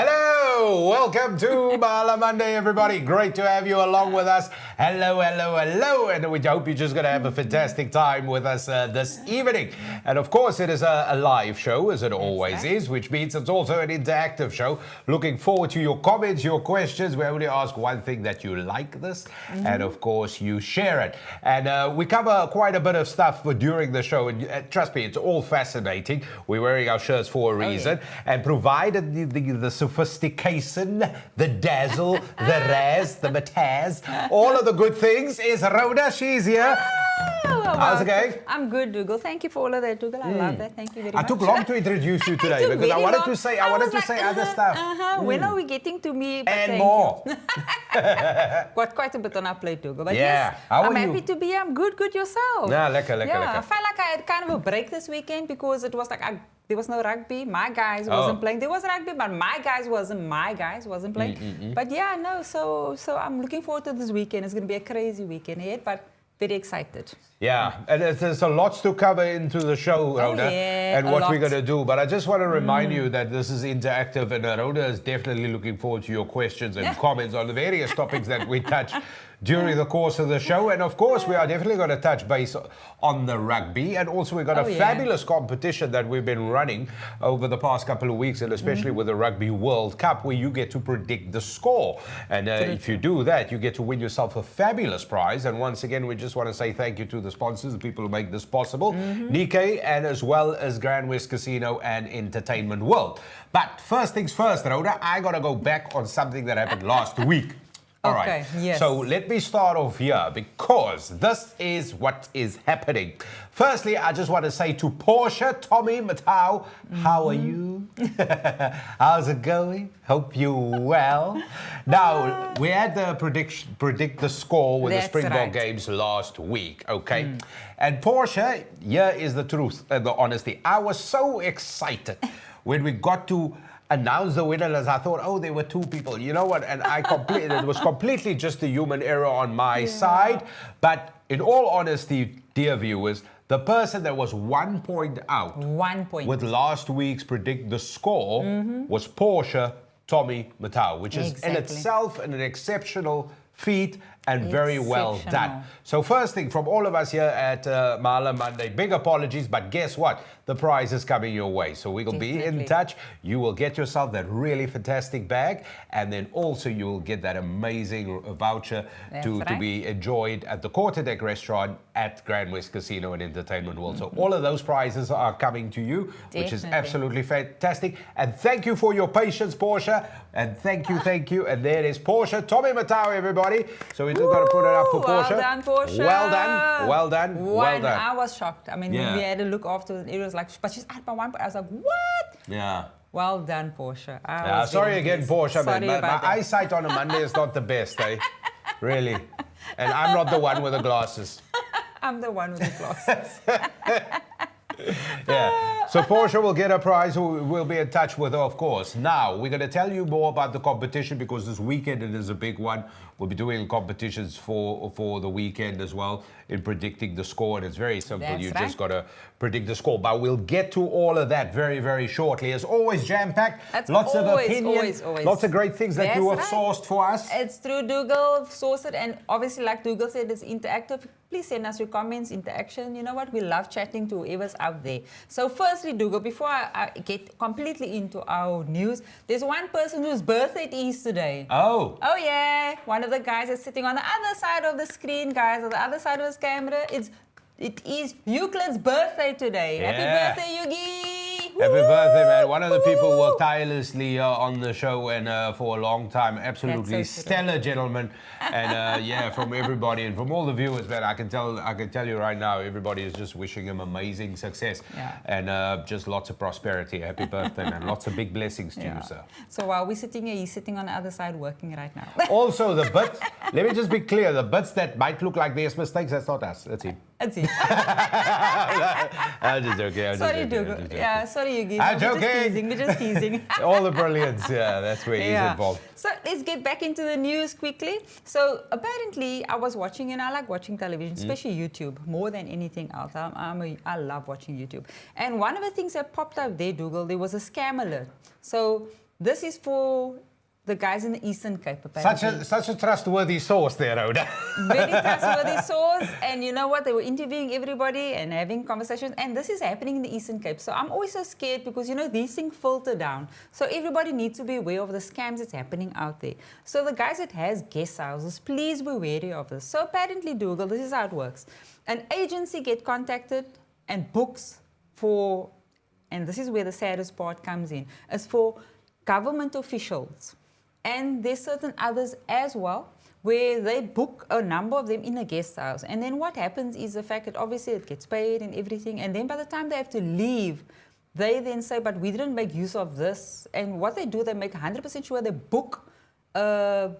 Hello, welcome to Mahala Monday, everybody. Great to have you along with us. Hello, hello, hello. And we hope you're just going to have a fantastic time with us this evening. And of course, it is a live show, as it always is, which means it's also an interactive show. Looking forward to your comments, your questions. We only ask one thing, that you like this. And of course, you share it. And we cover quite a bit of stuff during the show. And trust me, it's all fascinating. We're wearing our shirts for a reason. And provided the sophistication, the dazzle, the raz, the mataz, all of the good things is Rhoda. She's here. How's it going? I'm good, Dougal. Thank you for all of that, Dougal. I love that. Thank you very much. I took long to introduce you today because I wanted to say other stuff. When are we getting to me? But and more. Got quite a bit on our plate, Dougal. But yeah. yes, How I'm are happy you? to be here. I'm good yourself. Yeah, lekker. I felt like I had kind of a break this weekend because it was like there was no rugby. My guys wasn't playing. There was rugby, but my guys wasn't playing. But yeah, no. So I'm looking forward to this weekend. It's going to be a crazy weekend ahead, but very excited. Yeah, and there's a lot to cover into the show, Rhoda, and what we're going to do. But I just want to remind you that this is interactive, and Rhoda is definitely looking forward to your questions and comments on the various topics that we touch during the course of the show. And of course, we are definitely going to touch base on the rugby. And also, we've got a fabulous competition that we've been running over the past couple of weeks, and especially with the Rugby World Cup, where you get to predict the score. And if you do that, you get to win yourself a fabulous prize. And once again, we just want to say thank you to the sponsors, the people who make this possible, Nickay, and as well as Grand West Casino and Entertainment World. But first things first, Rhoda, I got to go back on something that happened last week. All right. Yes. So let me start off here because this is what is happening. Firstly, I just want to say to Portia, Tommy, Matau, how are you? How's it going? Hope you're well. Now, we had the predict the score with the Springbok games last week, okay? And Portia, here is the truth and the honesty. I was so excited when we got to announce the winners. I thought, oh, there were two people. You know what? And it was completely just a human error on my side. But in all honesty, dear viewers, the person that was 1 point out with last week's predict the score was Portia Tommy Matau, which is in itself an exceptional feat and very well done. So first thing from all of us here at Mahala Monday, big apologies, but guess what? The prize is coming your way. So we will be in touch. You will get yourself that really fantastic bag, and then also you will get that amazing voucher to be enjoyed at the Quarter Deck restaurant at Grand West Casino and Entertainment World. So all of those prizes are coming to you, which is absolutely fantastic. And thank you for your patience, Portia. And thank you. And there is Portia Tommy Matau, everybody. So we just got to put it up for Portia. Well done, Portia. Well done. I was shocked. I mean, we had a look after it was like, but she's at my 1 point. I was like, what? Yeah. Well done, Portia. Sorry again, Portia. Sorry man. My eyesight on a Monday is not the best, eh? Really. And I'm not the one with the glasses. I'm the one with the glasses. Yeah. So Portia will get a prize. We'll be in touch with her, of course. Now, we're going to tell you more about the competition because this weekend it is a big one. We'll be doing competitions for the weekend as well in predicting the score. And it's very simple. You just got to predict the score. But we'll get to all of that very, very shortly. As always, jam-packed. Lots of opinions. Lots of great things that you have sourced for us. It's through Dougal, sourced it. And obviously, like Dougal said, it's interactive. Please send us your comments, interaction. You know what? We love chatting to whoever's out there. So firstly, Dougal, before I get completely into our news, there's one person whose birthday it is today. Oh. Oh, yeah. One of the guys is sitting on the other side of the screen, guys, on the other side of his camera. It is Euclid's birthday today. Yeah. Happy birthday, Yugi! Happy birthday, man. One of the people who worked tirelessly on the show and for a long time. Absolutely stellar gentleman. And from everybody and from all the viewers, man, I can tell you right now, everybody is just wishing him amazing success and just lots of prosperity. Happy birthday, man. Lots of big blessings to you, sir. So while we're sitting here, he's sitting on the other side working right now. Also, the bits, let me just be clear, the bits that might look like there's mistakes, that's not us. That's him. That's it. I'm just joking. Sorry, Dougal. Yeah, sorry, Yugi. I'm joking. We're just teasing. All the brilliance, that's where he's involved. So let's get back into the news quickly. So apparently, I was watching, and I like watching television, especially YouTube, more than anything else. I love watching YouTube. And one of the things that popped up there, Dougal, there was a scam alert. So this is for the guys in the Eastern Cape, apparently. Such a trustworthy source there, Rhoda. Very trustworthy source. And you know what? They were interviewing everybody and having conversations. And this is happening in the Eastern Cape. So I'm always so scared because, you know, these things filter down. So everybody needs to be aware of the scams that's happening out there. So the guys that has guest houses, please be wary of this. So apparently, Dougal, this is how it works. An agency get contacted and books for, and this is where the saddest part comes in, is for government officials. And there's certain others as well, where they book a number of them in a guest house. And then what happens is the fact that obviously it gets paid and everything. And then by the time they have to leave, they then say, but we didn't make use of this. And what they do, they make 100% sure they book a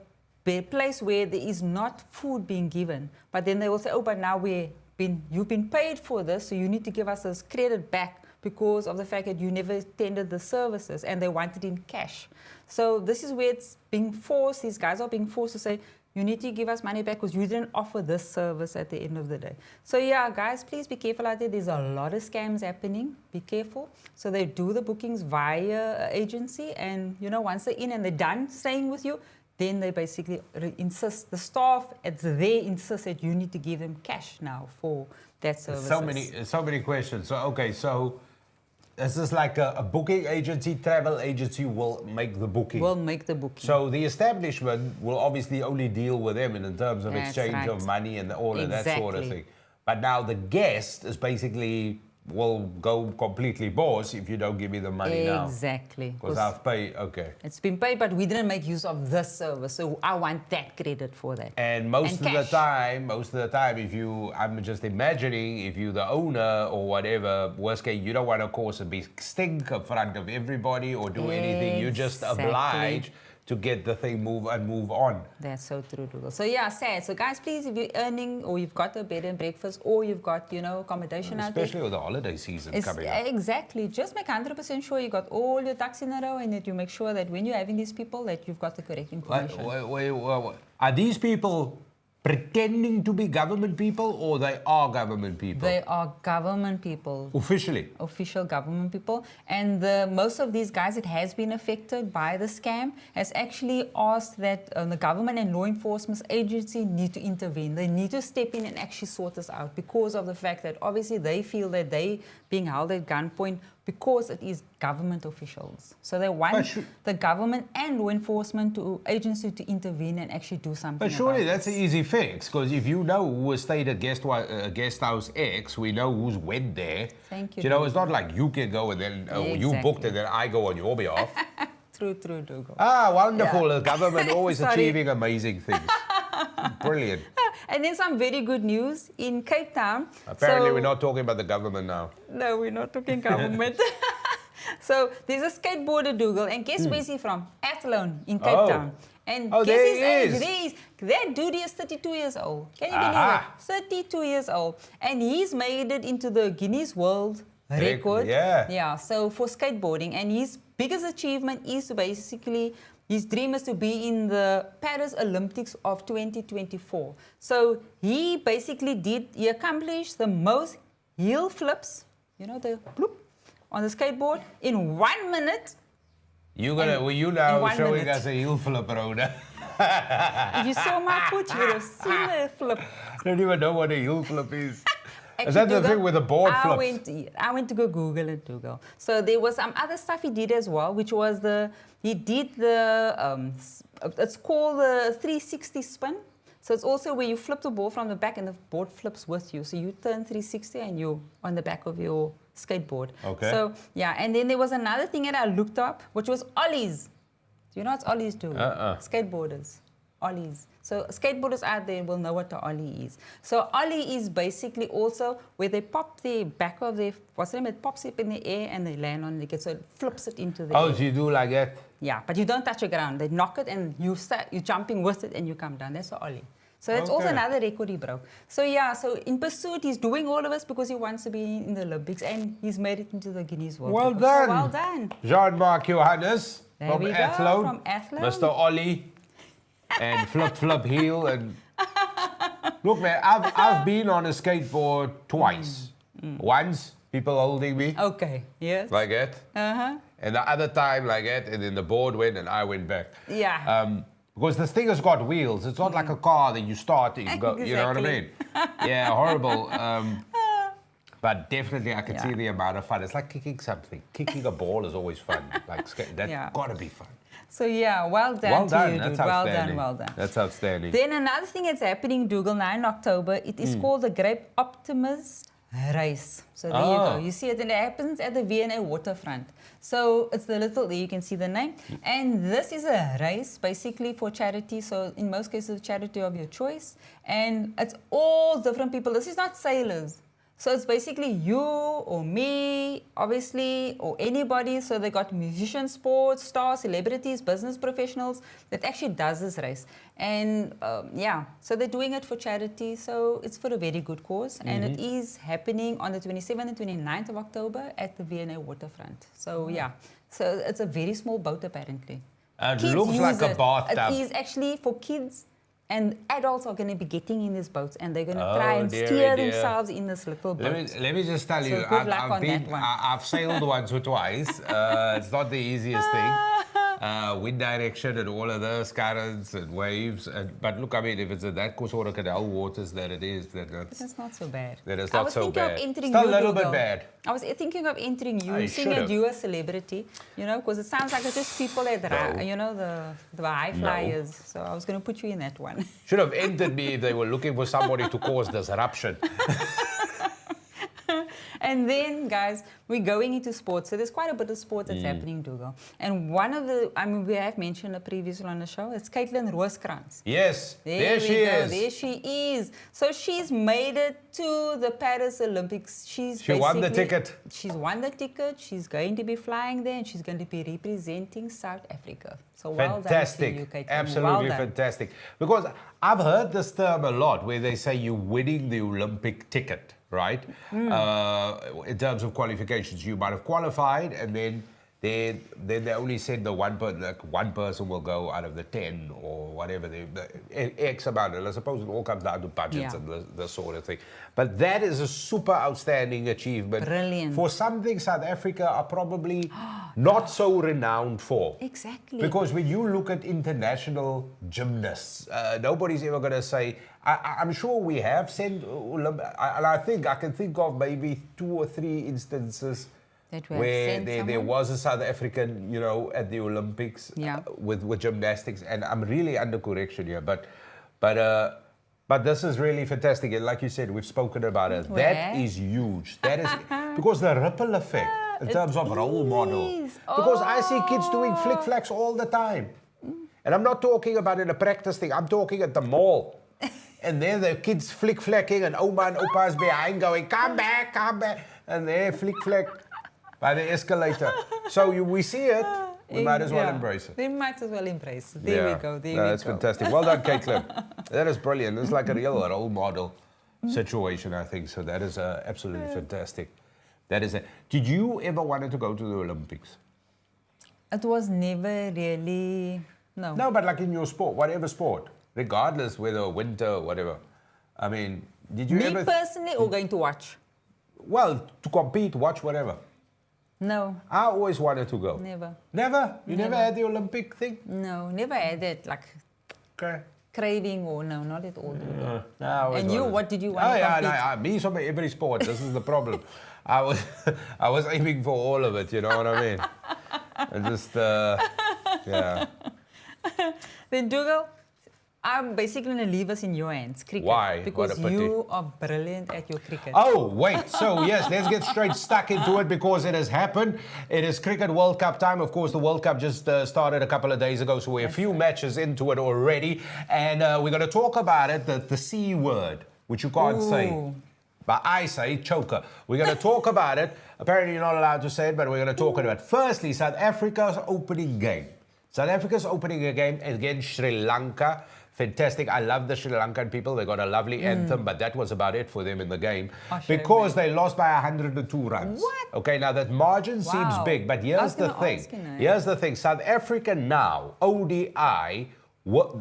place where there is not food being given. But then they will say, oh, but now you've been paid for this, so you need to give us this credit back because of the fact that you never tendered the services, and they want it in cash. So this is where it's being forced. These guys are being forced to say, you need to give us money back because you didn't offer this service at the end of the day. So yeah, guys, please be careful out there. There's a lot of scams happening. Be careful. So they do the bookings via agency, and you know, once they're in and they're done staying with you, then they basically insist, the staff they insist that you need to give them cash now for that service. So many questions. So okay, so is this like a booking agency, travel agency will make the booking? Will make the booking. So the establishment will obviously only deal with them in terms of exchange of money and all of that sort of thing. But now the guest is basically will go completely boss if you don't give me the money now. Exactly. Because I've paid, okay. It's been paid, but we didn't make use of this service, so I want that credit for that. And most of the time, if you, I'm just imagining, if you're the owner or whatever, worst case, you don't want to cause a big stink in front of everybody or do anything. You're just obliged to get the thing move on. That's so true, Dougal. So yeah, sad. So guys, please, if you're earning or you've got a bed and breakfast or you've got, you know, accommodation out there. Especially with the holiday season coming up. Exactly. Just make 100% sure you got all your ducks in a row and that you make sure that when you're having these people that you've got the correct information. Wait. Are these people pretending to be government people or they are government people? They are government people. Officially? Official government people. And most of these guys that has been affected by the scam has actually asked that the government and law enforcement agency need to intervene. They need to step in and actually sort this out because of the fact that obviously they feel that they being held at gunpoint because it is government officials. So they want the government and law enforcement agency to intervene and actually do something. But surely that's an easy fix, because if you know who has stayed at guest house X, we know who's went there. Thank you. You know, it's not like you can go and then you booked it and then I go on your behalf. True, Dougal. Ah, wonderful. The government always achieving amazing things. Brilliant. And then some very good news in Cape Town. Apparently, we're not talking about the government now. No, we're not talking government. So there's a skateboarder, Dougal, and guess where's he from? Athlone in Cape Town. And guess his age? That dude is 32 years old. Can you believe it? 32 years old. And he's made it into the Guinness World Record. Yeah, so for skateboarding. And his biggest achievement is to basically, his dream is to be in the Paris Olympics of 2024. So he basically he accomplished the most heel flips, you know, the bloop, on the skateboard in 1 minute. You now showing us a heel flip, Rhoda. If you saw my foot, you would have seen the flip. I don't even know what a heel flip is. Is that the thing with the board flips? I went to go Google it, Dougal. So there was some other stuff he did as well, which was it's called the 360 spin. So it's also where you flip the ball from the back and the board flips with you. So you turn 360 and you're on the back of your skateboard. Okay. So yeah, and then there was another thing that I looked up, which was ollies. Do you know what ollies do? Skateboarders. Ollies. So skateboarders out there will know what the ollie is. So ollie is basically also where they pop the back of their, it pops up in the air and they land on it, so it flips it into the air. Oh, so you do like that? Yeah, but you don't touch the ground. They knock it and you're jumping with it and you come down. That's the ollie. So that's also another record he broke. So yeah, so in pursuit, he's doing all of this because he wants to be in the Olympics and he's made it into the Guinness World Cup. Done. So well done. Jean-Marc Johannes from Athlone. From Athlone. Mr. Ollie. And flip heel and look, man, I've been on a skateboard twice. Once people holding me Okay. Yes. like that. Uh-huh. And the other time like that, and then the board went and I went back. Yeah. Because this thing has got wheels. It's not like a car that you start and you go, you know what I mean? Yeah, horrible. But definitely I can see the amount of fun. It's like kicking something. Kicking a ball is always fun. Like that's got to be fun. So yeah, well done Well to done. you, That's dude. Well outstanding. done, well done. That's outstanding. Then another thing that's happening, Dougal, 9 October, it is called the Grape Optimist Race. So there you go. You see it, and it happens at the V&A waterfront. So it's the little, there you can see the name. And this is a race basically for charity. So in most cases, charity of your choice. And it's all different people. This is not sailors. So it's basically you or me, obviously, or anybody. So they got musicians, sports stars, celebrities, business professionals that actually does this race. And so they're doing it for charity. So it's for a very good cause. And it is happening on the 27th and 29th of October at the V&A waterfront. So so it's a very small boat apparently. It Kids looks use like a bathtub. It is actually for kids. And adults are going to be getting in these boats and they're going to try and dear, steer dear. themselves in this little boat. Let me just tell you, good luck on that one. I've sailed once or twice. It's not the easiest thing. Wind direction and all of those currents and waves. But look, I mean, if it's in that sort of canal waters that it is, then That's not so bad. that is not so bad. Of entering Still a you, little bit Dougal. bad. I was thinking of entering you, You seeing that should've. you're a celebrity, you know, because it sounds like it's just people that, you know, the high flyers. So I was going to put you in that one. Should have entered me if they were looking for somebody to cause disruption. And then, guys, we're going into sports. So there's quite a bit of sports that's happening, Dougal. And one of the, I mean, we have mentioned it previously on the show, it's Caitlin Rooskrantz. Yes, there she is. There she is. So she's made it to the Paris Olympics. She won the ticket. She's won the ticket. She's going to be flying there and she's going to be representing South Africa. So well Fantastic. done to you, Caitlin. Absolutely well done. fantastic. Because I've heard this term a lot where they say you're winning the Olympic ticket, right? In terms of qualifications, you might have qualified and then they only said one person will go out of the 10 or whatever, X amount. And I suppose it all comes down to budgets and the sort of thing. But that is a super outstanding achievement. Brilliant. For something South Africa are probably not so renowned for. Exactly. Because when you look at international gymnasts, nobody's ever going to say, I'm sure we have sent, and I think I can think of maybe 2 or 3 instances where there was a South African, you know, at the Olympics with gymnastics, and I'm really under correction here, but this is really fantastic, and like you said, we've spoken about it. That is huge. That is because the ripple effect in terms of role model. Because I see kids doing flick flacks all the time, and I'm not talking about in a practice thing. I'm talking at the mall. And there the kids flick flacking, and Oma and Opa's behind going, come back, and they're flick flack by the escalator. So we see it, we might as well embrace it. We might as well embrace it. There we go, That's fantastic. Well done, Caitlin. That is brilliant. It's like a real role model situation, I think. So that is absolutely fantastic. That is it. Did you ever want to go to the Olympics? It was never really, no. No, but like in your sport, whatever sport, regardless whether winter or whatever. I mean, did you ever... Me personally, or going to watch? Well, to compete, watch, whatever. No. I always wanted to go. Never. Never? You never had the Olympic thing? No, never had that, like, craving or no, not at all. No, and you, what did you want to compete? Me, so every sport. This is the problem. I was aiming for all of it, you know what I mean? And just, Then, Dougal, I'm basically going to leave us in your hands, cricket. Why? Because you are brilliant at your cricket. Oh, wait. So, yes, let's get straight stuck into it because it has happened. It is Cricket World Cup time. Of course, the World Cup just started a couple of days ago, so we're a few matches into it already. And we're going to talk about it, the C word, which you can't say. But I say choker. We're going to talk about it. Apparently, you're not allowed to say it, but we're going to talk about it. Firstly, South Africa's opening game. South Africa's opening a game against Sri Lanka. Fantastic. I love the Sri Lankan people. They got a lovely anthem, but that was about it for them in the game. Because they lost by 102 runs. What? Okay, now that margin seems big, but here's the thing. Here's the thing. South Africa now, ODI,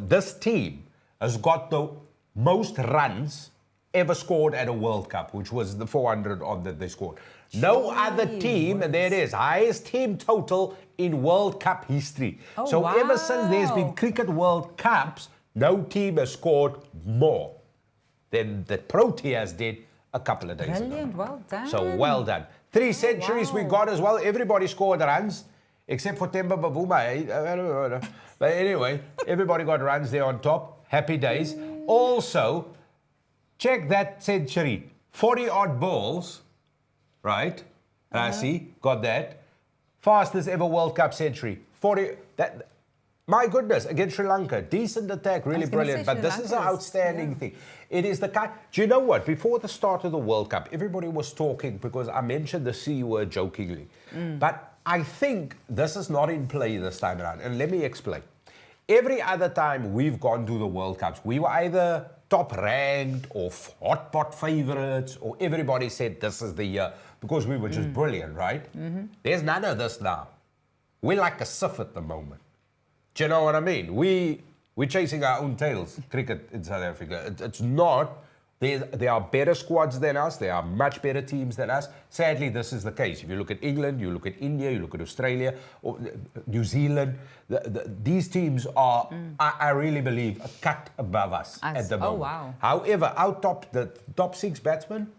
this team has got the most runs ever scored at a World Cup, which was the 400 odd that they scored. No other team, and there it is, highest team total in World Cup history. Oh, so wow. ever since there's been Cricket World Cups, no team has scored more than the Proteas did a couple of days Brilliant, ago. well done. So well done. 3 centuries we wow. got as well. Everybody scored runs, except for Temba Bavuma. But anyway, everybody got runs there on top. Happy days. Also, check that century. 40 odd balls, right? I see, got that. Fastest ever World Cup century. 40. That. My goodness, against Sri Lanka. Decent attack, really brilliant. But this is an outstanding thing. It is the kind. Do you know what? Before the start of the World Cup, everybody was talking because I mentioned the C word jokingly. But I think this is not in play this time around. And let me explain. Every other time we've gone to the World Cups, we were either top ranked or hot pot favorites, or everybody said this is the year because we were just brilliant, right? There's none of this now. We're like a sif at the moment. Do you know what I mean? We're chasing our own tails, cricket in South Africa. It's not. There are better squads than us. There are much better teams than us. Sadly, this is the case. If you look at England, you look at India, you look at Australia, or New Zealand, these teams are, I really believe, a cut above us at the moment. Oh, wow. However, the top 6 batsmen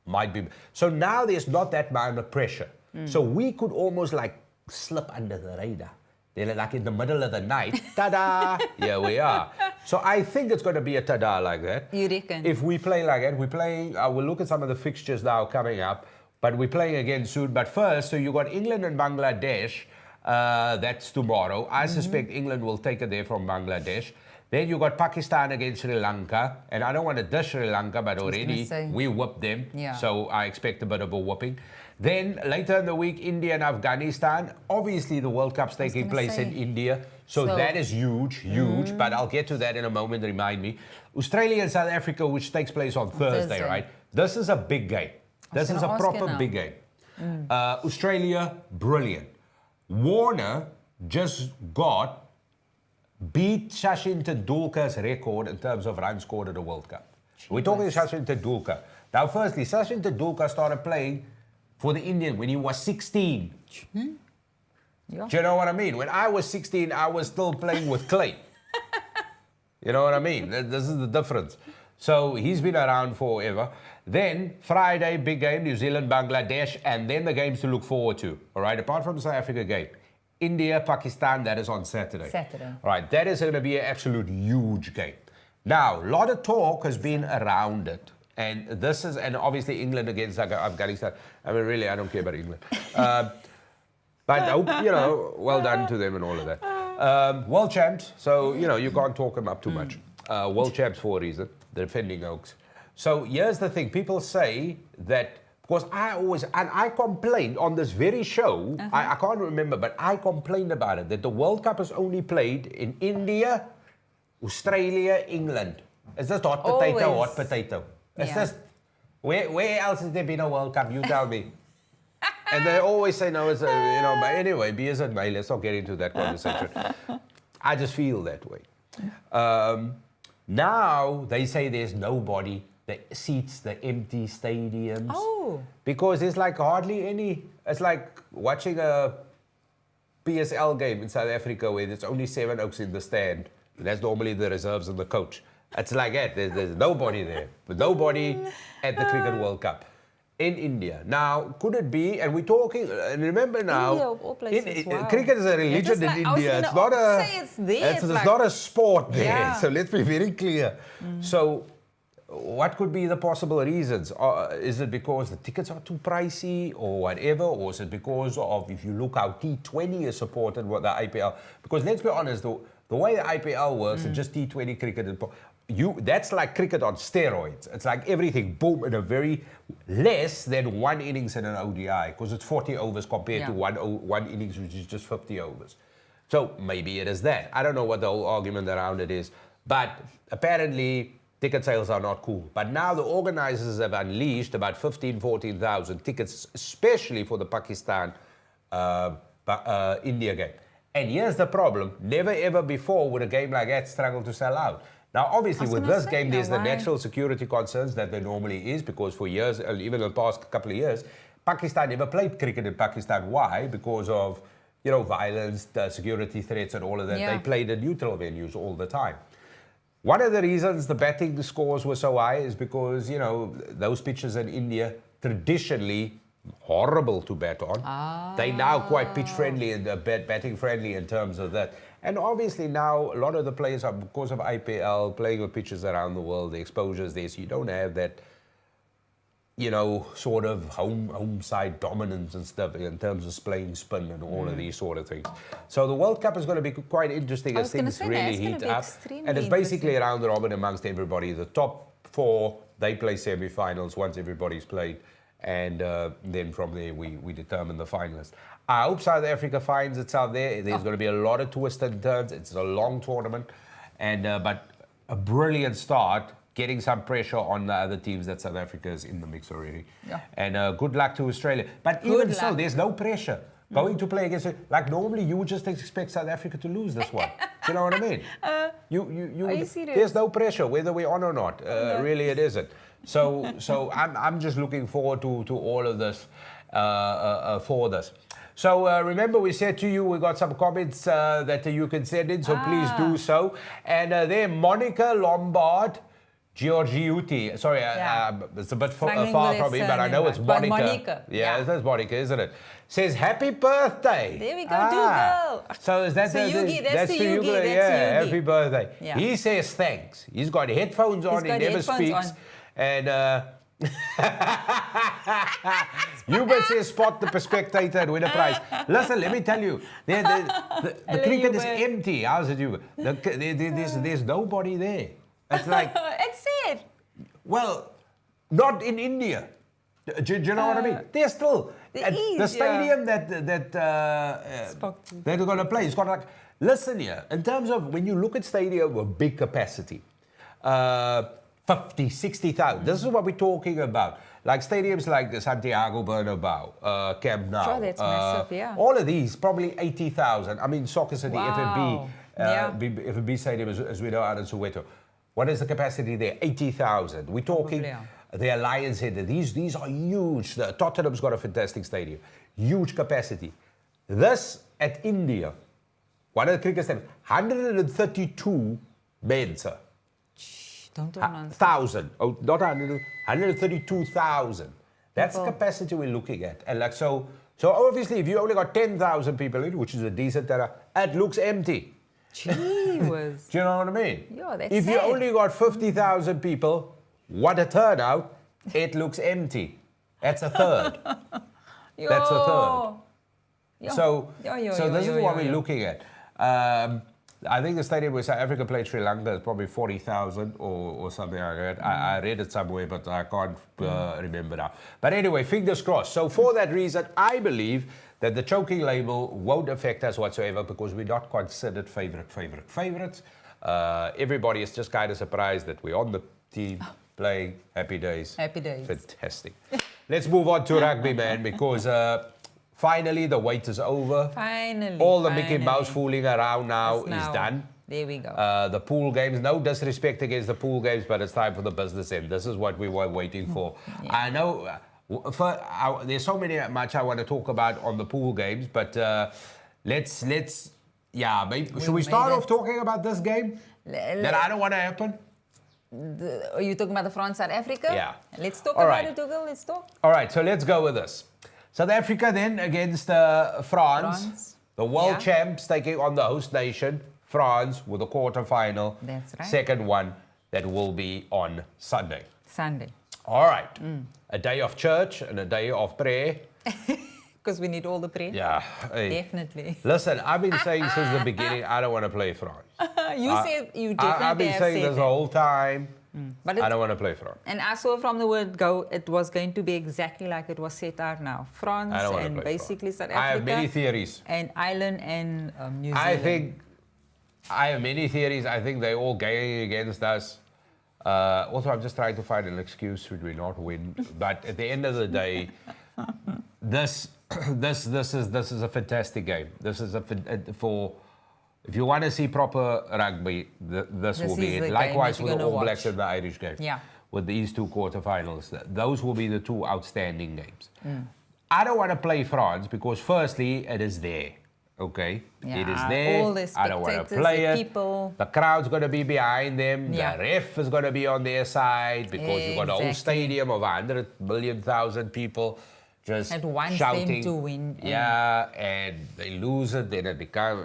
might be. So now there's not that amount of pressure. So we could almost like slip under the radar. They're like in the middle of the night, ta-da, here we are. So I think it's going to be a ta-da like that. You reckon? If we play like that, we'll look at some of the fixtures now coming up, but we're playing again soon. But first, so you got England and Bangladesh, that's tomorrow. I suspect England will take it there from Bangladesh. Then you got Pakistan against Sri Lanka, and I don't want to dish Sri Lanka, but already we whooped them, so I expect a bit of a whooping. Then later in the week, India and Afghanistan. Obviously, the World Cup's taking place in India, so that is huge, but I'll get to that in a moment, remind me. Australia and South Africa, which takes place on Thursday, right? This is a big game. This is a proper big game. Australia, brilliant. Warner just beat Sachin Tendulkar's record in terms of runs scored at the World Cup. We're talking Sachin Tendulkar. Now, firstly, Sachin Tendulkar started playing for the Indian when he was 16. Do you know what I mean? When I was 16, I was still playing with clay. You know what I mean? This is the difference. So he's been around forever. Then Friday, big game, New Zealand, Bangladesh, and then the games to look forward to. All right, apart from the South Africa game. India, Pakistan, that is on Saturday. All right, that is going to be an absolute huge game. Now, a lot of talk has been around it. And this is, and obviously England against Afghanistan. I mean, really, I don't care about England. But I hope, well done to them and all of that. World champs, so, you can't talk them up too much. World champs for a reason, the defending Oaks. So here's the thing. People say that, because I complained on this very show, I can't remember, but I complained about it, that the World Cup is only played in India, Australia, England. It's just hot potato. It's just, where else has there been a World Cup? You tell me. And they always say, no, it's, but anyway, be as it may, let's not get into that conversation. I just feel that way. Now, they say there's nobody that seats the empty stadiums. Because there's like hardly any, it's like watching a PSL game in South Africa where there's only 7 Oaks in the stand. That's normally the reserves and the coach. It's like that. There's nobody there. But nobody at the Cricket World Cup in India. Now, could it be, and we're talking, and remember now, India of all places, wow. Cricket is a religion in India. It's not it's not a sport there. So let's be very clear. So what could be the possible reasons? Is it because the tickets are too pricey or whatever? Or is it because of, if you look how T20 is supported with the IPL? Because let's be honest, the way the IPL works, it's just T20 cricket. That's like cricket on steroids. It's like everything, boom, in a very less than 1 innings in an ODI, because it's 40 overs compared to one innings, which is just 50 overs. So maybe it is that. I don't know what the whole argument around it is, but apparently ticket sales are not cool. But now the organizers have unleashed about 14,000 tickets, especially for the Pakistan India game. And here's the problem. Never ever before would a game like that struggle to sell out. Now, obviously, I was with gonna this say, game, there's the why? national security concerns that there normally is, because for years, even in the past couple of years, Pakistan never played cricket in Pakistan. Why? Because of, violence, the security threats and all of that. Yeah. They played in neutral venues all the time. One of the reasons the batting scores were so high is because, those pitches in India traditionally horrible to bat on. They now quite pitch friendly and batting friendly in terms of that. And obviously now a lot of the players are, because of IPL, playing with pitches around the world, the exposure's there, so you don't have that, sort of home side dominance and stuff in terms of playing spin and all of these sort of things. So the World Cup is going to be quite interesting as things really heat up. And it's basically around the robin amongst everybody. The top 4, they play semi-finals once everybody's played. And then from there, we determine the finalists. I hope South Africa finds itself there. There's going to be a lot of twists and turns. It's a long tournament. But a brilliant start, getting some pressure on the other teams that South Africa is in the mix already. Yeah. And good luck to Australia. But even so, there's no pressure. Going to play against it, like normally you would just expect South Africa to lose this one. Do you know what I mean? Are you serious? There's no pressure whether we're on or not. Really, it isn't. So I'm just looking forward to all of this for this. So remember, we said to you we got some comments that you can send in, so please do so. And there, Monica Lombard. Giorgiuti, sorry, it's a bit far from me, but I know it's Monica. Monica. Yeah, that's Monica, isn't it? Says, happy birthday. There we go, Dougal. So is that that's to Yugi. Yeah, happy birthday. Yeah. He says thanks. He's got headphones on, he never speaks. And Hubert says, spot the spectator and win a prize. Listen, let me tell you, the cricket is empty. How's it, Hubert? There's nobody there. It's like... It's sad. Well, not in India. Do you know what I mean? They're still... the stadium that they're going to play, it's got like... Listen here, in terms of when you look at stadium with big capacity, 50, 60,000, this is what we're talking about. Like stadiums like the Santiago Bernabeu, Camp Nou. Sure, that's massive, yeah. All of these, probably 80,000. I mean, Soccer City, Wow. FNB Stadium, as we know out in Soweto. What is the capacity there? 80,000. We're talking the Lions Head. These are huge. The Tottenham's got a fantastic stadium. Huge capacity. This at India, one of the cricket stadiums, 132 men, sir. Don't do nonsense. 1,000. Oh, not 100, 132,000. That's the capacity we're looking at. And like so obviously, if you only got 10,000 people in, which is a decent terrain, it looks empty. Gee whiz. Do you know what I mean? Yeah, that's if you only got 50,000 people, what a turnout, it looks empty. That's a third. That's a third. So this is what we're looking at. I think the stadium where South Africa played Sri Lanka is probably 40,000 or something like that. I read it somewhere, but I can't remember now. But anyway, fingers crossed. So for that reason, I believe that the choking label won't affect us whatsoever because we're not considered favorites. Everybody is just kind of surprised that we're on the team playing. Happy days. Happy days. Fantastic. Let's move on to rugby, man, because finally the wait is over. Finally. All the Mickey Mouse fooling around now is done. There we go. The pool games, no disrespect against the pool games, but it's time for the business end. This is what we were waiting for. I know... there's so much I want to talk about on the pool games, but should we start off talking about this game that I don't want to happen? Are you talking about the France-South Africa? Yeah. Let's talk about it, Dougal. Let's talk. All right, so let's go with this. South Africa then against France. The world champs taking on the host nation, France, with a quarter-final. That's right. Second one that will be on Sunday. All right. A day of church and a day of prayer. Because we need all the prayer. Yeah. Definitely. Listen, I've been saying since the beginning, I don't want to play France. You said you definitely I've been saying this the whole time. But I don't want to play France. And I saw from the word go, it was going to be exactly like it was set out now. France and basically South Africa. I have many theories. And Ireland and New Zealand. I have many theories. I think they're all going against us. Also, I'm just trying to find an excuse should we not win. But at the end of the day, this is a fantastic game. This is If you want to see proper rugby, this will be is the it. game Likewise that for you're the gonna All Blacks watch. and the Irish game. Yeah. With these two quarterfinals, those will be the two outstanding games. Mm. I don't want to play France because, firstly, it is there. Okay, it is Yeah, there. all the I don't want to spectators, play the it. people. The crowd's going to be behind them. Yeah. The ref is going to be on their side because you've got a whole Exactly. stadium of 100 million thousand people just It wants shouting. them to win. Yeah, and they lose it, then it becomes,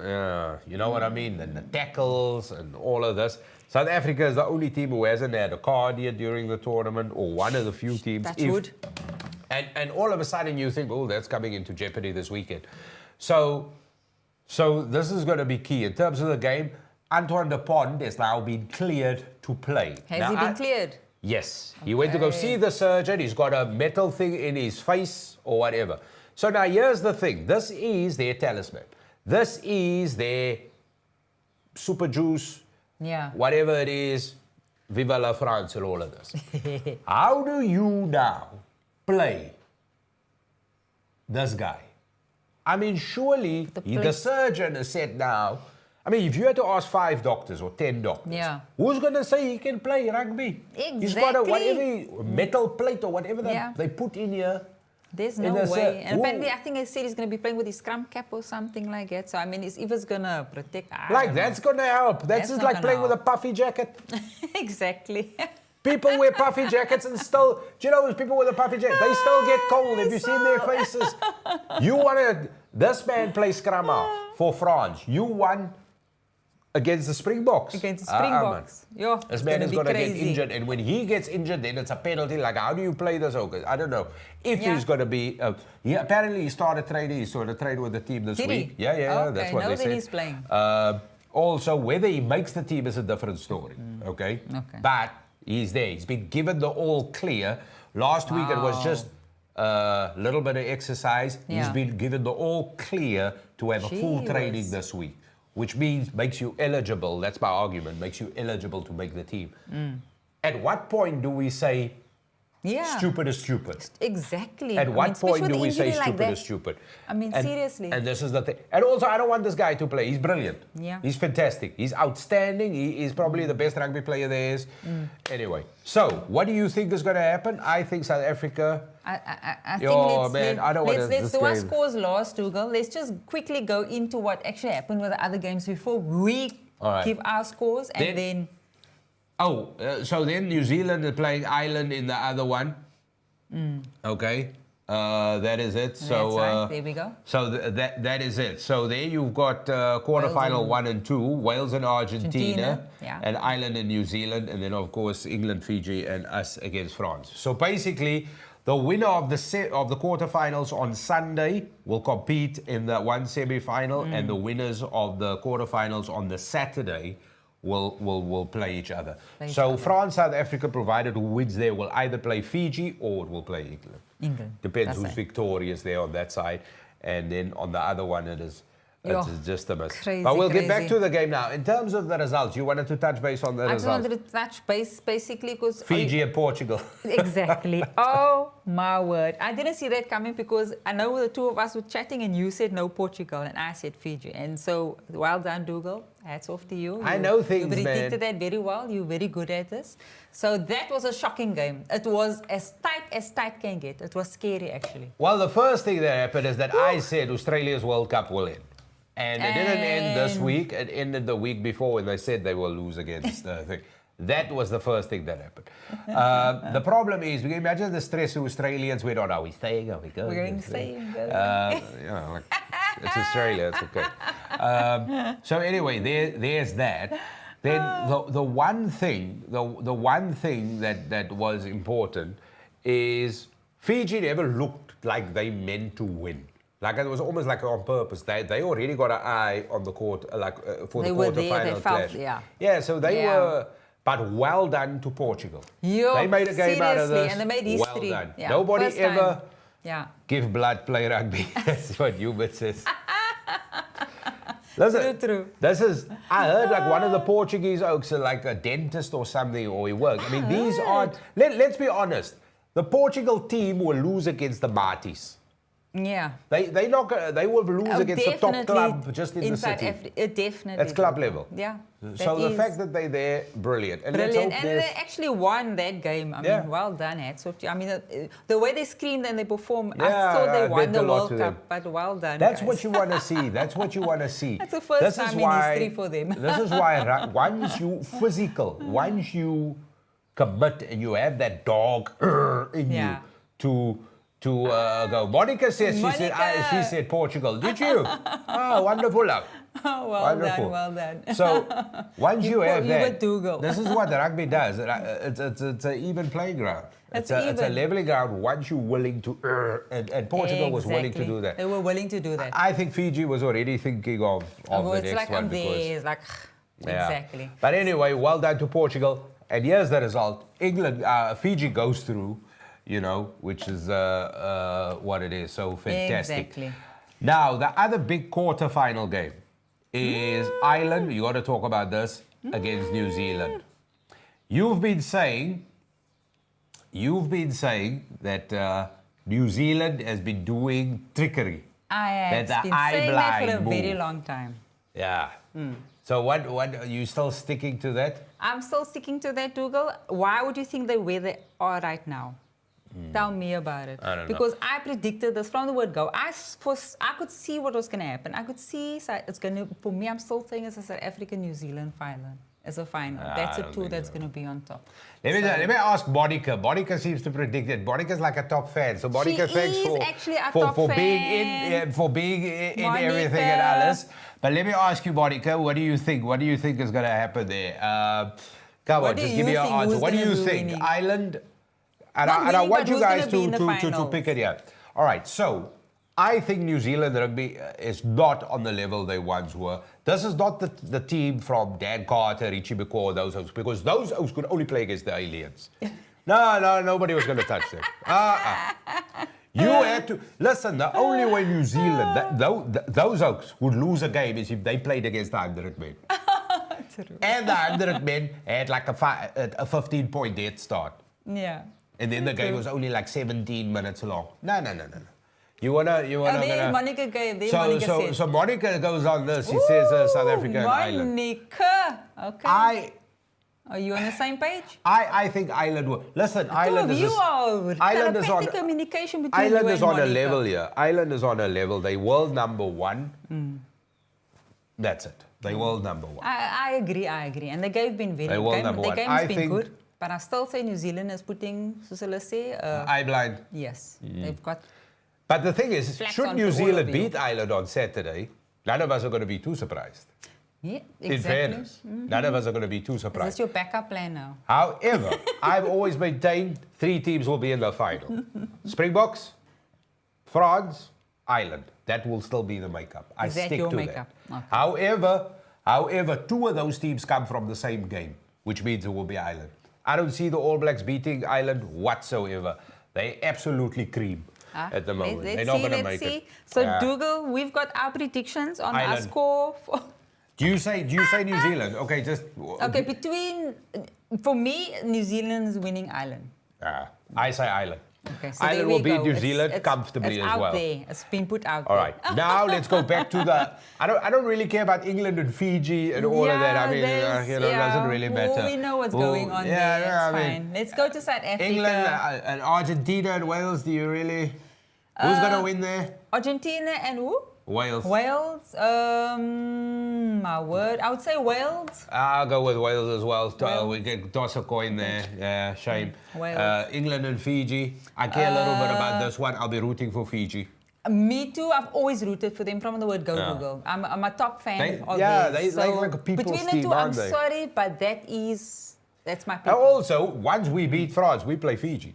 you know what I mean? And the tackles and all of this. South Africa is the only team who hasn't had a card yet during the tournament, or one of the few teams. Touch wood. And all of a sudden you think, oh, that's coming into jeopardy this weekend. So this is going to be key. In terms of the game, Antoine Dupont has now been cleared to play. Has he been cleared? Yes. He went to go Okay. see the surgeon. He's got a metal thing in his face or whatever. So now here's the thing. This is their talisman. This is their super juice, Yeah. whatever it is. Viva la France and all of this. How do you now play this guy? I mean, surely the surgeon has said now, I mean, if you had to ask 5 doctors or 10 doctors, Yeah. who's going to say he can play rugby? He's got a whatever metal plate or whatever Yeah. they put in here. There's in no the way. And who- apparently, I think they said he's going to be playing with his scrum cap or something like that. So, I mean, if it's going to protect... I Like, don't know. that's going to help. That's just not like gonna playing with a help. puffy jacket. Exactly. People wear puffy jackets and still, do you know those people with a puffy jacket? They still get cold. Have you seen their faces? You want to, this man plays scrum half for France. You won against the Springboks. Against the Man. Springboks. Yo, This it's man gonna is be going to get crazy. injured. And when he gets injured, then it's a penalty. Like, how do you play this? Okay, I don't know. If Yeah. he's going to be, apparently he started training. He started training with the team this Did week. he? Yeah, Okay, that's what now they that said. he's playing. Also, whether he makes the team is a different story. Okay? Okay. But he's there. He's been given the all clear. Last week it was Wow. just a little bit of exercise. He's Yeah. been given the all clear to have a full training Jeez. this week, which means makes you eligible. That's my argument. Makes you eligible to make the team. At what point do we say Yeah. stupid is stupid? Exactly. At what point do we say like stupid that. is stupid? I mean, And- seriously. And this is the thing. And also, I don't want this guy to play. He's brilliant. Yeah. He's fantastic. He's outstanding. He is probably the best rugby player there is. Anyway, so what do you think is going to happen? I think South Africa. I think Yo, man, I don't wanna- let's this do our game- scores last, Dougal. Let's just quickly go into what actually happened with the other games before we All right. give our scores, and then So then New Zealand is playing Ireland in the other one. Okay. That is it. So that's right. There we go. So that is it. So there you've got quarterfinal 1 and 2, Wales and Argentina, Argentina, yeah. and Ireland and New Zealand, and then of course England, Fiji, and us against France. So basically, the winner of the quarterfinals on Sunday will compete in the one semi-final, and the winners of the quarterfinals on the Saturday will play each other. So France, South Africa, provided who wins there, will either play Fiji or it will play England. Depends That's who's right. victorious there on that side. And then on the other one, it's just a miss. Crazy, But we'll get back crazy. to the game now. In terms of the results, you wanted to touch base on the I just results. wanted to touch base basically because Fiji and Portugal. Exactly. Oh my word. I didn't see that coming because I know the two of us were chatting and you said no Portugal and I said Fiji. And so well done, Dougal. Hats off to you. I know things, You predicted man. that very well. You're very good at this. So that was a shocking game. It was as tight can get. It was scary actually. Well, the first thing that happened is that I said Australia's World Cup will end. And it didn't end this And- week. It ended the week before when they said they will lose against the thing. That was the first thing that happened. The problem is, we can imagine the stress of Australians. We don't know. Are we staying? Are we going? We're going to stay and go. Like, it's Australia. It's okay. So anyway, there's that. Then the one thing that was important is Fiji never looked like they meant to win. Like it was almost like on purpose. They already got an eye on the court, for They the were there, they quarterfinal felt- clash. yeah. Yeah. So they Yeah. were. But well done to Portugal. Yo, They made a game out of seriously, this. and they made history. Well done. Yeah, Nobody first time. ever Yeah. give blood, play rugby. That's what Hubert says. Listen, True. this is, I heard like one of the Portuguese oaks are like a dentist or something, or he works. I mean, these aren't, let's be honest. The Portugal team will lose against the Martis. Yeah. They will lose against the top Definitely club just in the inside city. definitely. That's club level. Yeah. So that the is fact that they're there, brilliant. And let's brilliant. hope And they actually won that game. I Yeah. mean, well done, hats off to you. I mean, the way they screamed and they performed, I Yeah, thought they it won meant the a lot World to Cup, them. but well done, That's guys. what you want to see. That's what you want to see. That's the first This time is in why, history for them. This is why once you physical, once you commit and you have that dog in Yeah. you to go. Monica says she said Portugal. Did you? Oh, wonderful, love. Oh, well Wonderful. done, well done. So once you have you were that, Dougal. this is what the rugby does. It's an even playing ground. It's a even. leveling ground once you're willing to, and Portugal was willing to do that. They were willing to do that. I think Fiji was already thinking of the It's next like one I'm because, there. It's like, yeah. exactly. But anyway, well done to Portugal. And here's the result. Fiji goes through, which is what it is. So fantastic. Exactly. Now, the other big quarter-final game is Ireland. You got to talk about this against New Zealand. You've been saying that New Zealand has been doing trickery. I have That been the eye saying that for a blind very move. long time. Yeah. So what are you still sticking to that? I'm still sticking to that, Dougal. Why would you think they're where they are right now? Tell me about it. I don't know. Because I predicted this from the word go. I could see what was going to happen. I could see it's going to, for me, I'm still saying it's a South Africa-New Zealand final. As a final. That's I a don't two think that's so. going to be on top. Let me ask Monica. Monica seems to predict it. Monica's like a top fan. So Monica, She thanks is actually a for top being fan. in Monica. everything and Alice. But let me ask you, Monica, what do you think? What do you think is going to happen there? Come What on, do just you give me your think? answer. Who's What do gonna you be think? winning? Ireland? And Not I winning, want but you who's guys gonna be in the to finals? pick it here. All right, so I think New Zealand rugby is not on the level they once were. This is not the team from Dan Carter, Richie McCaw, those oaks, because those oaks could only play against the aliens. No, nobody was going to touch them. You had to listen. The only way New Zealand, those oaks would lose a game is if they played against the 100 men. True. And the 100 men had like a 15-point dead start. Yeah. And then the game was only like 17 minutes long. No. You wanna gonna. Monica gave. Monica said. So Monica goes on this. She says South Africa and Ireland. Monica. Okay. Are you on the same page? I think Ireland will. Listen, Ireland is. Ireland is on communication between Ireland you is and on Monica. a level here. Ireland is on a level. They world number one. That's it. They world number one. I agree. And the game been very. They world number one. The game I has been think- good, but I still say New Zealand is putting, so let's say, Eye blind. yes, they've got. But the thing is, Flags should on New for all Zealand of you. beat Ireland on Saturday, none of us are going to be too surprised. Yeah, In exactly. fairness, none of us are going to be too Is surprised. this your backup plan now? However, I've always maintained 3 teams will be in the final. Springboks, France, Ireland. That will still be the makeup. I Is that stick your to makeup? that. Okay. However, 2 of those teams come from the same game, which means it will be Ireland. I don't see the All Blacks beating Ireland whatsoever. They absolutely cream at the moment. They're not going to make it. So, Yeah. Dougal, we've got our predictions on our Ireland. score. Do you say New Zealand? Okay, just. Okay, for me, New Zealand is winning Ireland. I say Ireland. Okay, so Ireland there we will beat go. New Zealand comfortably it's as out well. There. It's been put out All there. right. Now let's go back to the. I don't really care about England and Fiji and all of that. I mean, it doesn't really matter. Well, we know what's going on there. I It's mean, fine. Let's go to South Africa. England and Argentina and Wales. Do you really? Who's gonna win there? Argentina and who? Wales. Wales. My word. I would say Wales. I'll go with Wales as well. Wales. We can toss a coin there. Yeah, shame. Wales. England and Fiji. I care a little bit about this one. I'll be rooting for Fiji. Me too. I've always rooted for them from the word go Google. I'm a top fan of theirs. They like a people's between the team, two, I'm aren't they? sorry, but that's my And people. also, once we beat France, we play Fiji.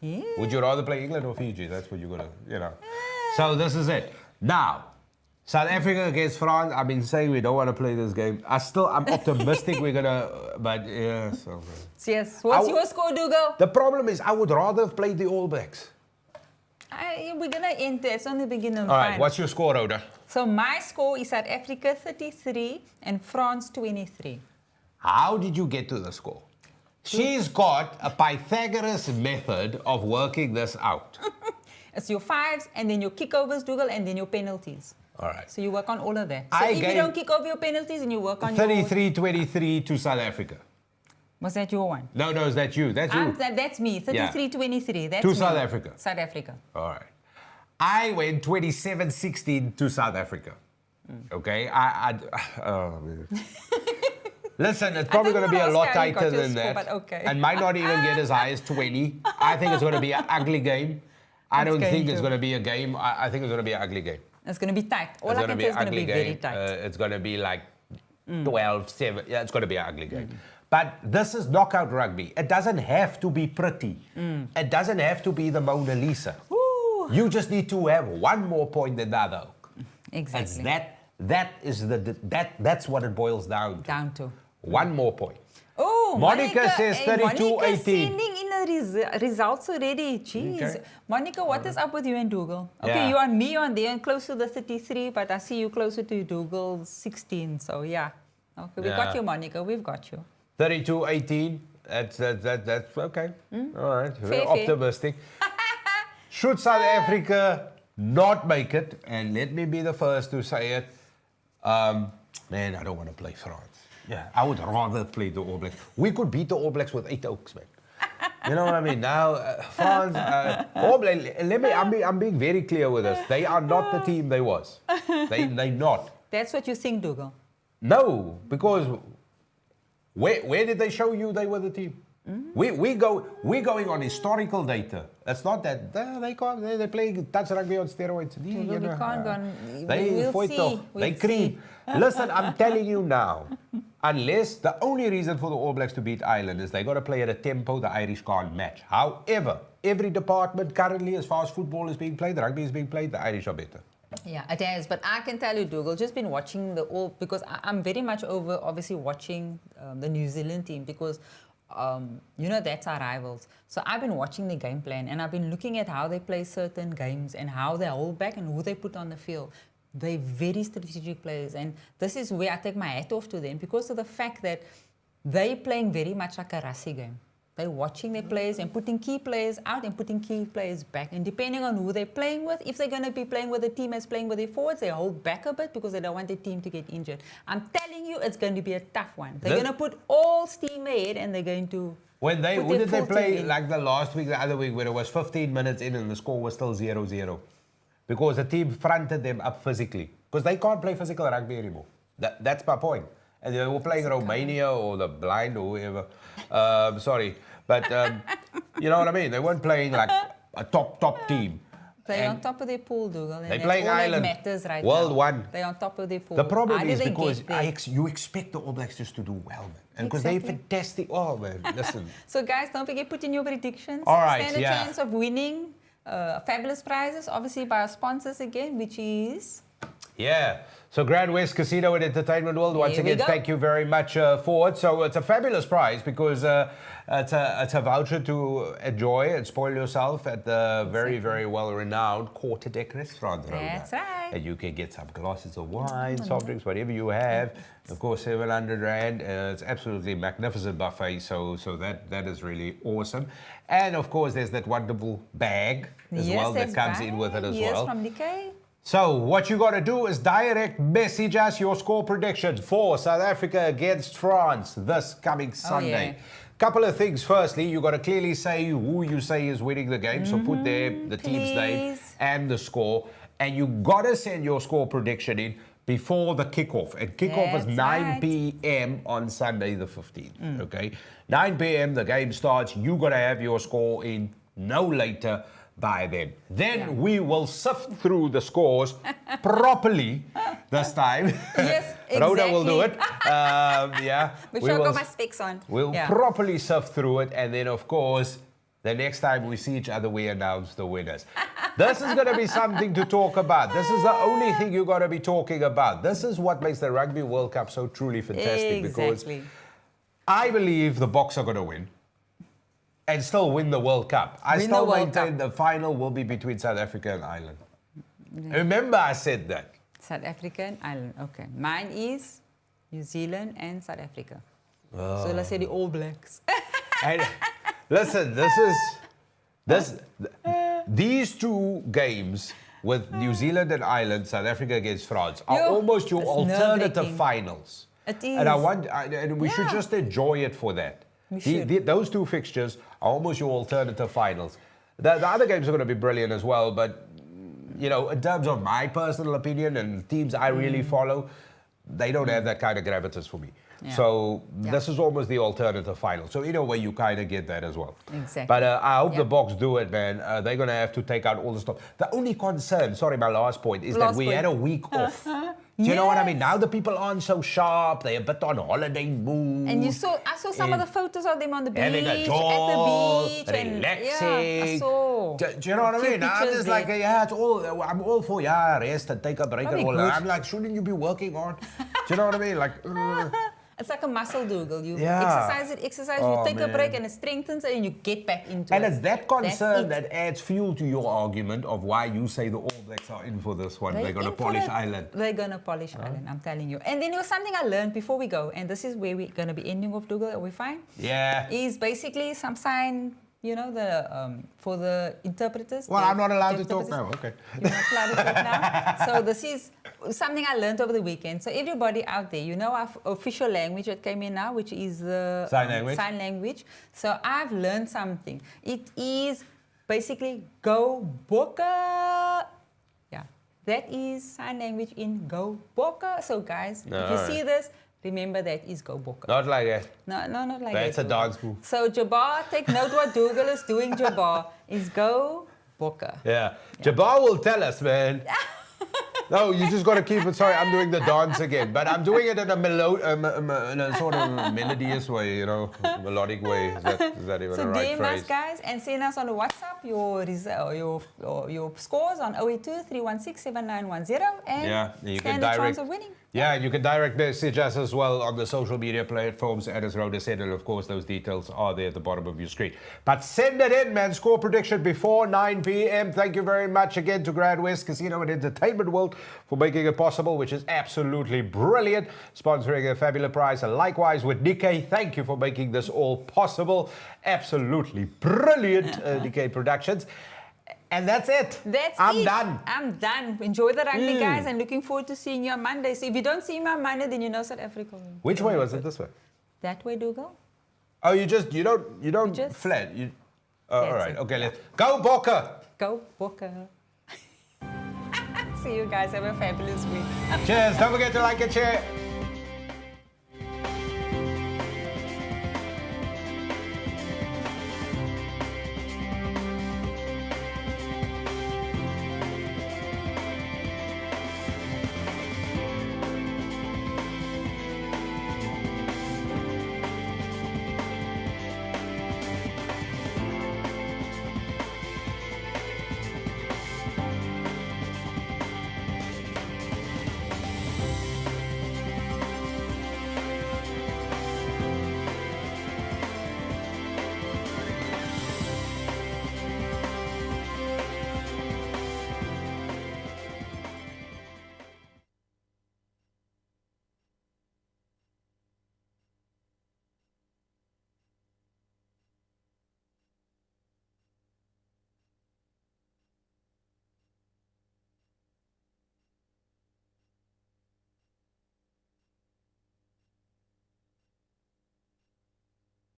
Yeah. Would you rather play England or Fiji? That's what you're gonna, So this is it. Now, South Africa against France. I've been saying we don't want to play this game. I'm optimistic we're gonna, but yeah. So. Yes. What's your score, Dougal? The problem is, I would rather have played the All Blacks. We're gonna end there. It's only the beginning of the All right. final. What's your score, Rhoda? So my score is South Africa 33 and France 23. How did you get to the score? She's got a Pythagoras method of working this out. It's your fives, and then your kickovers, Dougal, and then your penalties. All right. So you work on all of that. So if you don't kick over your penalties, and you work on 33-23 to South Africa. Was that your one? No, is that you? That's you. That's me. 33-23. That's to me. South Africa. South Africa. All right. I went 27-16 to South Africa. Okay. Listen, it's probably going to be a lot tighter than that. But okay. And might not even get as high as 20. I think it's going to be an ugly game. I don't think it's going to be a game. I think it's going to be an ugly game. It's going to be tight. All I can say is going to be very tight. It's going to be like 12-7. Yeah, it's going to be an ugly game. But this is knockout rugby. It doesn't have to be pretty. It doesn't have to be the Mona Lisa. Ooh. You just need to have one more point than the other. Exactly. That's what it boils down to. One more point. Oh, Monica says 32-18. Sending in the results already. Jeez. Okay. Monica, what is up with you and Dougal? Okay, Yeah. you and me on there and close to the 33, but I see you closer to Dougal's 16. So yeah. Okay, we got you, Monica. We've got you. 32-18. That's okay. All right. Very Fair. optimistic. Should South Africa not make it, and let me be the first to say it, man, I don't want to play France. Yeah, I would rather play the All Blacks. We could beat the All Blacks with 8 oaks, man. You know what I mean? Now, France, All Blacks, I'm being very clear with this. They are not the team they was. They not. That's what you think, Dougal? No, because where did they show you they were the team? We're going on historical data. It's not that they play touch rugby on steroids. We can't go on. We'll see. They cream. Listen, I'm telling you now, unless the only reason for the All Blacks to beat Ireland is they got to play at a tempo the Irish can't match. However, every department currently, as far as football is being played, the rugby is being played, the Irish are better. Yeah, it is. But I can tell you, Dougal, just been watching because I'm very much over, obviously, watching the New Zealand team because, that's our rivals. So I've been watching the game plan and I've been looking at how they play certain games and how they hold back and who they put on the field. They're very strategic players. And this is where I take my hat off to them because of the fact that they're playing very much like a Rassie game. They're watching their players and putting key players out and putting key players back. And depending on who they're playing with, if they're going to be playing with a team that's playing with their forwards, they hold back a bit because they don't want the team to get injured. I'm telling you, it's going to be a tough one. They're going to put all steam ahead and they're going to... Who did they play like the last week, the other week, where it was 15 minutes in and the score was still 0-0? Because the team fronted them up physically. Because they can't play physical rugby anymore. That's my point. And they were playing Romania or the blind or whoever. Sorry. But you know what I mean? They weren't playing like a top team. They're on top of their pool, Dougal. They're playing Ireland. That matters right World now. one. They're on top of their pool. The problem is because you expect the All Blacks just to do well, man. And because they're fantastic. Oh, man, listen. So, guys, don't forget, put in your predictions. All right, Stand a chance of winning fabulous prizes, obviously by our sponsors again, which is... Yeah. So Grand West Casino and Entertainment World, once again, thank you very much for it. So it's a fabulous prize because it's a voucher to enjoy and spoil yourself at the very, very well-renowned Quarter Deck restaurant. That's right. And you can get some glasses of wine, soft drinks, whatever you have. Of course, 700 Rand. It's absolutely magnificent buffet. So that is really awesome. And of course, there's that wonderful bag as well that comes in with it as well. Yes, from Nickay. So what you got to do is direct message us your score predictions for South Africa against France this coming Sunday. Couple of things. Firstly, you got to clearly say who you say is winning the game. So put there the team's name and the score. And you got to send your score prediction in before the kickoff. And kickoff is 9 p.m. on Sunday the 15th. Okay? 9 p.m. the game starts. You got to have your score in no later by then. Then we will sift through the scores properly this time. Yes, exactly. Rhoda will do it. Make sure I got my specs on. We'll properly sift through it, and then of course, the next time we see each other, we announce the winners. This is going to be something to talk about. This is the only thing you're going to be talking about. This is what makes the Rugby World Cup so truly fantastic because I believe the Boks are going to win. And still win the World Cup. I still maintain the final will be between South Africa and Ireland. Remember I said that. South Africa and Ireland, okay. Mine is New Zealand and South Africa. So let's say the All Blacks. And listen, These two games with New Zealand and Ireland, South Africa against France, are almost your it's alternative nerve-wracking. finals. It is. And we should just enjoy it for that. We should. Those two fixtures are almost your alternative finals. The other games are going to be brilliant as well, but you know, in terms of my personal opinion and teams I really follow, they don't have that kind of gravitas for me. Yeah. So this is almost the alternative final. So in a way, you kind of get that as well. Exactly. But I hope the Boks do it, man. They're going to have to take out all the stuff. The only concern, sorry, my last point, is that we had a week off. Do you know what I mean? Now the people aren't so sharp. They're a bit on holiday mood. And I saw some of the photos of them on the beach, having a at jolt, the beach, relaxing. I saw. Do you know what I mean? I'm just like, it's all. I'm all for rest and take a break and all that. I'm like, shouldn't you be working on? Do you know what I mean? Like. It's like a muscle, Dougal. You exercise, you take a break and it strengthens it and you get back into it. And it's that concern that adds fuel to your argument of why you say the All Blacks are in for this one. They're going to polish Ireland. They're going to polish Ireland, I'm telling you. And then there was something I learned before we go, and this is where we're going to be ending off, Dougal. Are we fine? Yeah. Is basically some sign, you know, for the interpreters. Well, I'm not allowed to talk now. Okay. You're not allowed to talk now. So this is something I learned over the weekend. So everybody out there, you know our official language that came in now, which is the sign language. So I've learned something. It is basically go Bokke. Yeah, that is sign language in go Bokke. So guys, if you see this, remember that is go Bokke. Not like that. No, not like that. That's a dance move. So Jabbar, take note what Dougal is doing, Jabbar, is go Bokke. Yeah. Jabbar will tell us, man. No, you just got to keep it. Sorry, I'm doing the dance again, but I'm doing it in a in a sort of melodious way, you know, melodic way. Is that even a right DM phrase? us, guys, and send us on the WhatsApp your scores on 082 316 7910, and you stand can a chance of winning. Yeah, you can direct message us as well on the social media platforms, as Rhoda said, and of course those details are there at the bottom of your screen. But send it in, man. Score prediction before 9 p.m. Thank you very much again to Grand West Casino and Entertainment World for making it possible, which is absolutely brilliant, sponsoring a fabulous prize. And likewise with Nickay, thank you for making this all possible. Absolutely brilliant, Nickay Productions. And that's it. I'm done. I'm done. Enjoy the rugby, guys, and looking forward to seeing you on Monday. So if you don't see me on Monday, then you know South Africa. Which way was it? This way? That way, Dougal. Oh, you don't flat. All right. Okay, let's go Bokke. Go Bokke. See you guys. Have a fabulous week. Cheers. Don't forget to like and share.